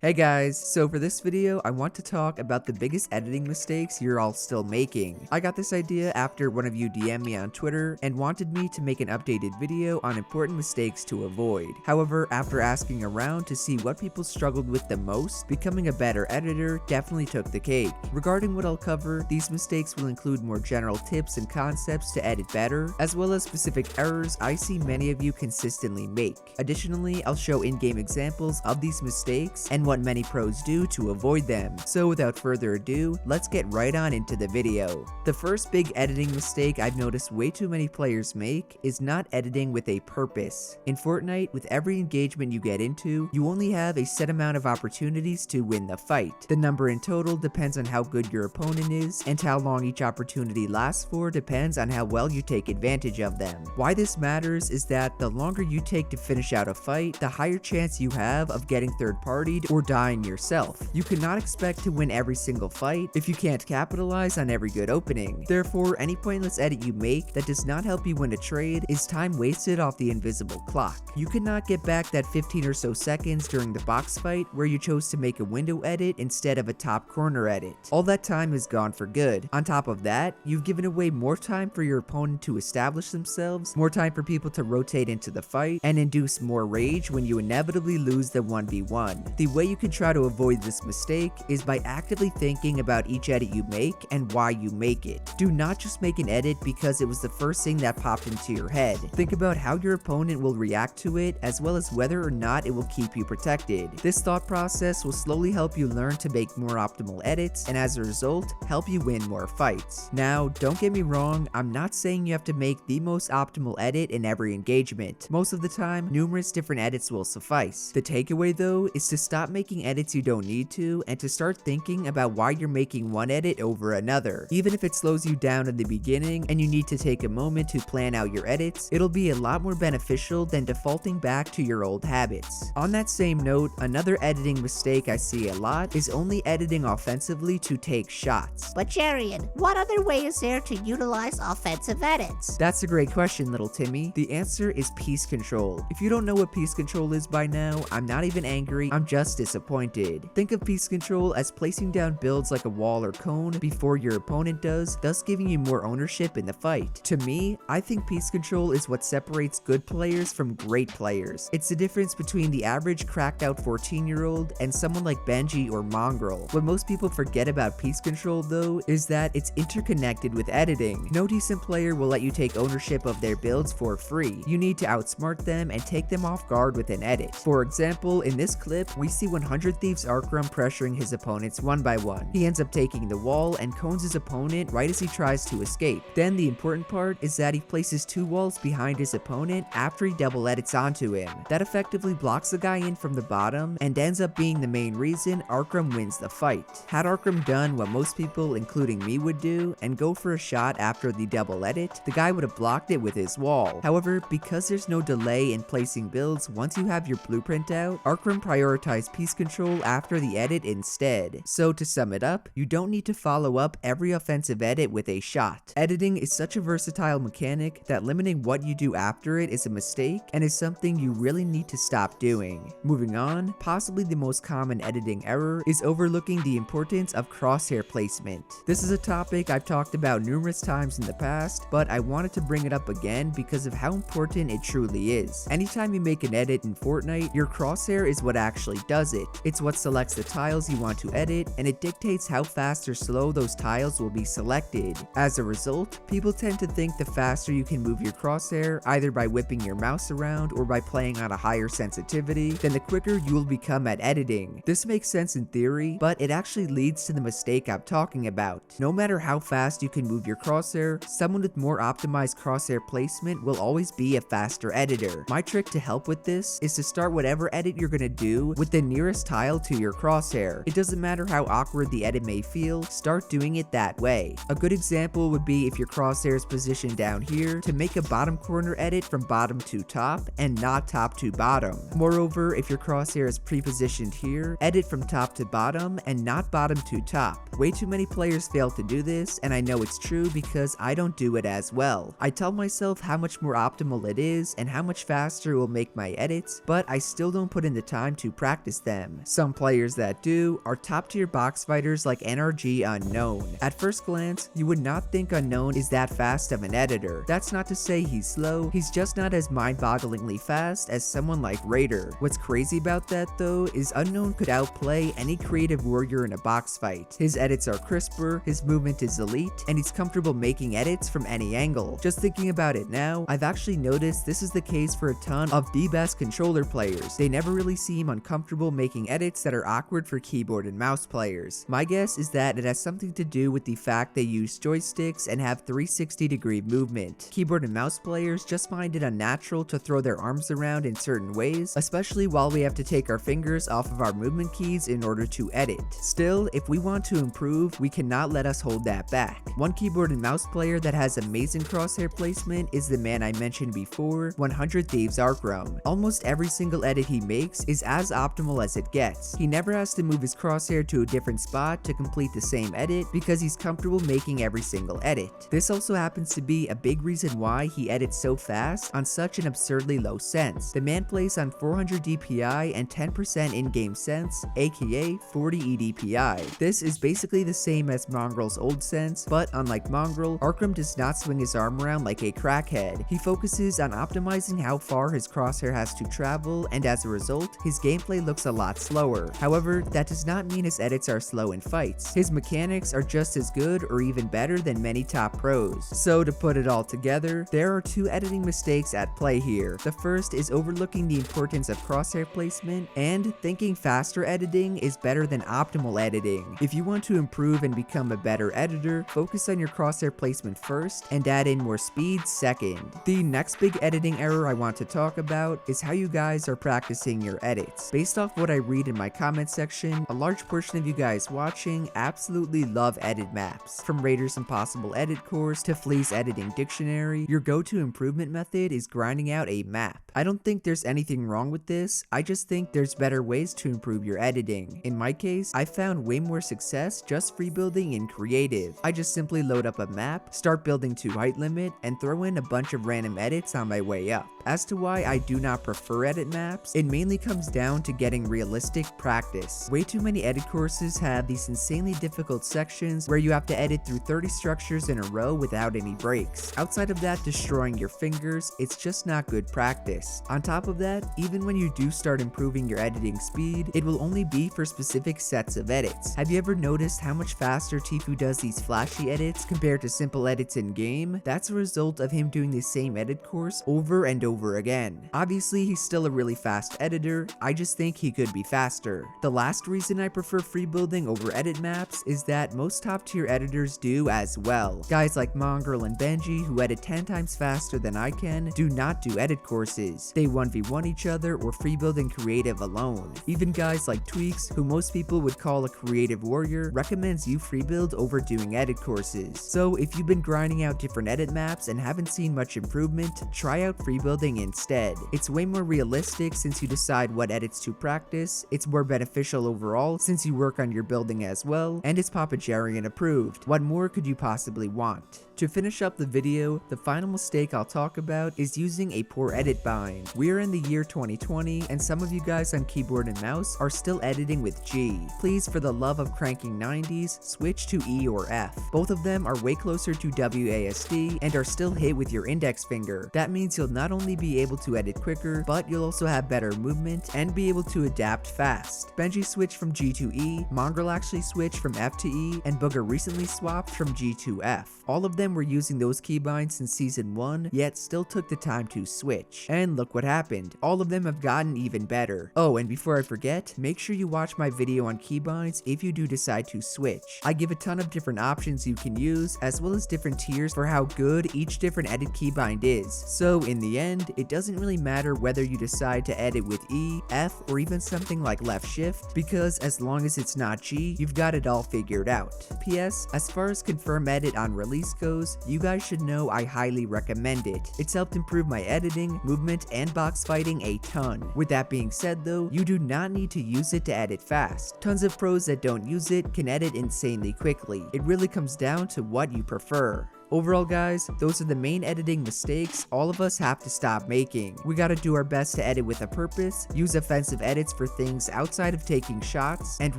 Hey guys, so for this video, I want to talk about the biggest editing mistakes you're all still making. I got this idea after one of you DM'd me on Twitter and wanted me to make an updated video on important mistakes to avoid. However, after asking around to see what people struggled with the most, becoming a better editor definitely took the cake. Regarding what I'll cover, these mistakes will include more general tips and concepts to edit better, as well as specific errors I see many of you consistently make. Additionally, I'll show in-game examples of these mistakes and what many pros do to avoid them. So without further ado, let's get right on into the video. The first big editing mistake I've noticed way too many players make is not editing with a purpose. In Fortnite, with every engagement you get into, you only have a set amount of opportunities to win the fight. The number in total depends on how good your opponent is, and how long each opportunity lasts for depends on how well you take advantage of them. Why this matters is that the longer you take to finish out a fight, the higher chance you have of getting third-partied or dying yourself. You cannot expect to win every single fight if you can't capitalize on every good opening. Therefore, any pointless edit you make that does not help you win a trade is time wasted off the invisible clock. You cannot get back that 15 or so seconds during the box fight where you chose to make a window edit instead of a top corner edit. All that time is gone for good. On top of that, you've given away more time for your opponent to establish themselves, more time for people to rotate into the fight, and induce more rage when you inevitably lose the 1v1. The way you can try to avoid this mistake is by actively thinking about each edit you make and why you make it. Do not just make an edit because it was the first thing that popped into your head. Think about how your opponent will react to it, as well as whether or not it will keep you protected. This thought process will slowly help you learn to make more optimal edits, and as a result, help you win more fights. Now, don't get me wrong, I'm not saying you have to make the most optimal edit in every engagement. Most of the time, numerous different edits will suffice. The takeaway though is to stop making edits you don't need to, and to start thinking about why you're making one edit over another. Even if it slows you down in the beginning and you need to take a moment to plan out your edits, it'll be a lot more beneficial than defaulting back to your old habits. On that same note, another editing mistake I see a lot is only editing offensively to take shots. But Jerian, what other way is there to utilize offensive edits? That's a great question, little Timmy. The answer is piece control. If you don't know what piece control is by now, I'm not even angry, I'm just disappointed. Think of piece control as placing down builds like a wall or cone before your opponent does, thus giving you more ownership in the fight. To me, I think piece control is what separates good players from great players. It's the difference between the average cracked out 14-year-old and someone like Bungee or Mongrel. What most people forget about piece control though is that it's interconnected with editing. No decent player will let you take ownership of their builds for free. You need to outsmart them and take them off guard with an edit. For example, in this clip, we see 100 Thieves Arcrum pressuring his opponents one by one. He ends up taking the wall and cones his opponent right as he tries to escape. Then the important part is that he places two walls behind his opponent after he double edits onto him. That effectively blocks the guy in from the bottom and ends up being the main reason Arcrum wins the fight. Had Arcrum done what most people, including me, would do and go for a shot after the double edit, the guy would have blocked it with his wall. However, because there's no delay in placing builds once you have your blueprint out, Arcrum prioritized piece control after the edit instead. So to sum it up, you don't need to follow up every offensive edit with a shot. Editing is such a versatile mechanic that limiting what you do after it is a mistake and is something you really need to stop doing. Moving on, possibly the most common editing error is overlooking the importance of crosshair placement. This is a topic I've talked about numerous times in the past, but I wanted to bring it up again because of how important it truly is. Anytime you make an edit in Fortnite, your crosshair is what actually does it. It's what selects the tiles you want to edit, and it dictates how fast or slow those tiles will be selected. As a result, people tend to think the faster you can move your crosshair, either by whipping your mouse around or by playing on a higher sensitivity, then the quicker you will become at editing. This makes sense in theory, but it actually leads to the mistake I'm talking about. No matter how fast you can move your crosshair, someone with more optimized crosshair placement will always be a faster editor. My trick to help with this is to start whatever edit you're gonna do with the nearest tile to your crosshair. It doesn't matter how awkward the edit may feel, start doing it that way. A good example would be if your crosshair is positioned down here, to make a bottom corner edit from bottom to top and not top to bottom. Moreover, if your crosshair is pre-positioned here, edit from top to bottom and not bottom to top. Way too many players fail to do this, and I know it's true because I don't do it as well. I tell myself how much more optimal it is and how much faster it will make my edits, but I still don't put in the time to practice them. Some players that do are top tier box fighters like NRG Unknown. At first glance, you would not think Unknown is that fast of an editor. That's not to say he's slow, he's just not as mind-bogglingly fast as someone like Raider. What's crazy about that though is Unknown could outplay any creative warrior in a box fight. His edits are crisper, his movement is elite, and he's comfortable making edits from any angle. Just thinking about it now, I've actually noticed this is the case for a ton of the best controller players. They never really seem uncomfortable making edits that are awkward for keyboard and mouse players. My guess is that it has something to do with the fact they use joysticks and have 360-degree movement. Keyboard and mouse players just find it unnatural to throw their arms around in certain ways, especially while we have to take our fingers off of our movement keys in order to edit. Still, if we want to improve, we cannot let us hold that back. One keyboard and mouse player that has amazing crosshair placement is the man I mentioned before, 100 Thieves Arcrum. Almost every single edit he makes is as optimal as it gets. He never has to move his crosshair to a different spot to complete the same edit because he's comfortable making every single edit. This also happens to be a big reason why he edits so fast on such an absurdly low sense. The man plays on 400 DPI and 10% in-game sense, aka 40 eDPI. This is basically the same as Mongrel's old sense, but unlike Mongrel, Arcrum does not swing his arm around like a crackhead. He focuses on optimizing how far his crosshair has to travel, and as a result, his gameplay looks a lot slower. However, that does not mean his edits are slow in fights. His mechanics are just as good or even better than many top pros. So to put it all together, there are two editing mistakes at play here. The first is overlooking the importance of crosshair placement, and thinking faster editing is better than optimal editing. If you want to improve and become a better editor, focus on your crosshair placement first and add in more speed second. The next big editing error I want to talk about is how you guys are practicing your edits. Based off what I read in my comment section, a large portion of you guys watching absolutely love edit maps. From Raider's Impossible Edit course to Flea's Editing Dictionary, your go-to improvement method is grinding out a map. I don't think there's anything wrong with this, I just think there's better ways to improve your editing. In my case, I found way more success just free building in creative. I just simply load up a map, start building to height limit, and throw in a bunch of random edits on my way up. As to why I do not prefer edit maps, it mainly comes down to getting realistic practice. Way too many edit courses have these insanely difficult sections where you have to edit through 30 structures in a row without any breaks. Outside of that destroying your fingers, it's just not good practice. On top of that, even when you do start improving your editing speed, it will only be for specific sets of edits. Have you ever noticed how much faster Tfue does these flashy edits compared to simple edits in game? That's a result of him doing the same edit course over and over again. Obviously, he's still a really fast editor, I just think he could be faster. The last reason I prefer free building over edit maps is that most top tier editors do as well. Guys like Mongrel and Bungee, who edit 10 times faster than I can, do not do edit courses. They 1v1 each other or free build in creative alone. Even guys like Tweaks, who most people would call a creative warrior, recommends you free build over doing edit courses. So if you've been grinding out different edit maps and haven't seen much improvement, try out free building instead. It's way more realistic since you decide what edits to practice, it's more beneficial overall since you work on your building as well, and it's itsJerian approved. What more could you possibly want? To finish up the video, the final mistake I'll talk about is using a poor edit bind. We're in the year 2020, and some of you guys on keyboard and mouse are still editing with G. Please, for the love of cranking 90s, switch to E or F. Both of them are way closer to WASD and are still hit with your index finger. That means you'll not only be able to edit quicker, but you'll also have better movement and be able to adapt fast. Bungee switched from G to E, Mongrel actually switched from F to E, and Booger recently swapped from G to F. All of them were using those keybinds since season 1, yet still took the time to switch. And look what happened, all of them have gotten even better. Oh, and before I forget, make sure you watch my video on keybinds if you do decide to switch. I give a ton of different options you can use, as well as different tiers for how good each different edit keybind is. So in the end, it doesn't really matter whether you decide to edit with E, F, or even something like left shift, because as long as it's not G, you've got it all figured out. PS, as far as confirm edit on release goes, you guys should know I highly recommend it. It's helped improve my editing, movement, and box fighting a ton. With that being said though, you do not need to use it to edit fast. Tons of pros that don't use it can edit insanely quickly. It really comes down to what you prefer. Overall guys, those are the main editing mistakes all of us have to stop making. We gotta do our best to edit with a purpose, use offensive edits for things outside of taking shots, and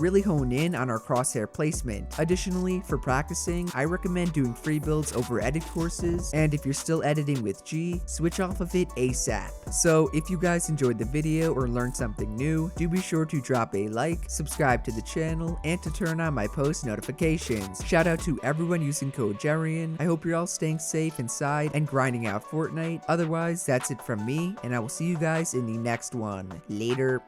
really hone in on our crosshair placement. Additionally, for practicing, I recommend doing free builds over edit courses, and if you're still editing with G, switch off of it ASAP. So if you guys enjoyed the video or learned something new, do be sure to drop a like, subscribe to the channel, and to turn on my post notifications. Shout out to everyone using code Jerian. I hope you're all staying safe inside and grinding out Fortnite. Otherwise, that's it from me, and I will see you guys in the next one. Later.